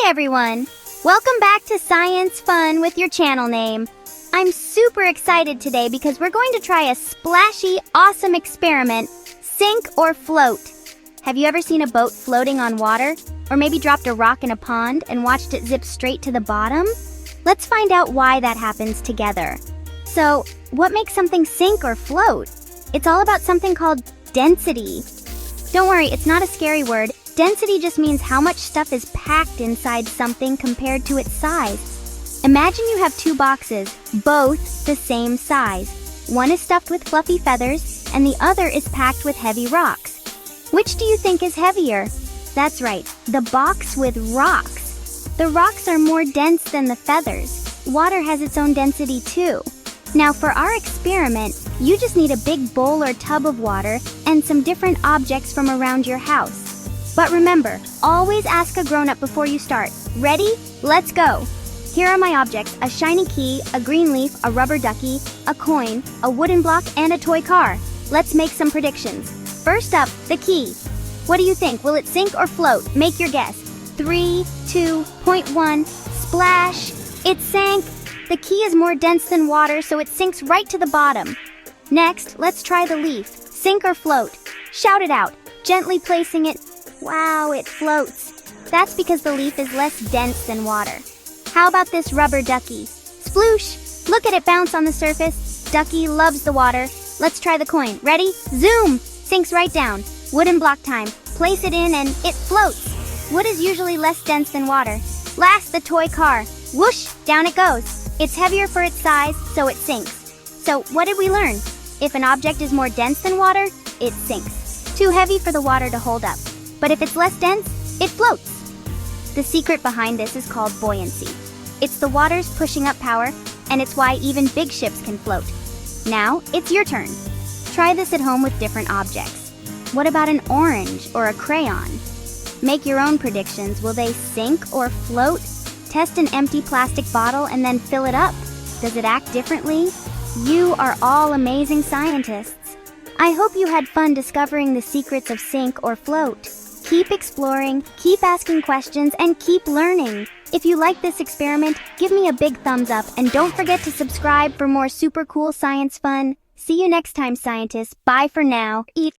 Hi everyone! Welcome back to Science Fun with your channel name. I'm super excited today because we're going to try a splashy, awesome experiment, sink or float. Have you ever seen a boat floating on water? Or maybe dropped a rock in a pond and watched it zip straight to the bottom? Let's find out why that happens together. So, what makes something sink or float? It's all about something called density. Don't worry, it's not a scary word. Density just means how much stuff is packed inside something compared to its size. Imagine you have two boxes, both the same size. One is stuffed with fluffy feathers, and the other is packed with heavy rocks. Which do you think is heavier? That's right, the box with rocks. The rocks are more dense than the feathers. Water has its own density too. Now for our experiment, you just need a big bowl or tub of water and some different objects from around your house. But remember, always ask a grown-up before you start. Ready? Let's go! Here are my objects: a shiny key, a green leaf, a rubber ducky, a coin, a wooden block, and a toy car. Let's make some predictions. First up, the key. What do you think? Will it sink or float? Make your guess. 3, 2, 1, splash! It sank! The key is more dense than water, so it sinks right to the bottom. Next, let's try the leaf. Sink or float? Shout it out, gently placing it. Wow, it floats. That's because the leaf is less dense than water. How about this rubber ducky? Sploosh! Look at it bounce on the surface. Ducky loves the water. Let's try the coin. Ready? Zoom! Sinks right down. Wooden block time. Place it in and it floats. Wood is usually less dense than water. Last, the toy car. Whoosh! Down it goes. It's heavier for its size, so it sinks. So what did we learn? If an object is more dense than water, it sinks. Too heavy for the water to hold up. But if it's less dense, it floats. The secret behind this is called buoyancy. It's the water's pushing up power, and it's why even big ships can float. Now, it's your turn. Try this at home with different objects. What about an orange or a crayon? Make your own predictions. Will they sink or float? Test an empty plastic bottle and then fill it up. Does it act differently? You are all amazing scientists. I hope you had fun discovering the secrets of sink or float. Keep exploring, keep asking questions, and keep learning. If you like this experiment, give me a big thumbs up and don't forget to subscribe for more super cool science fun. See you next time, scientists. Bye for now. Eat.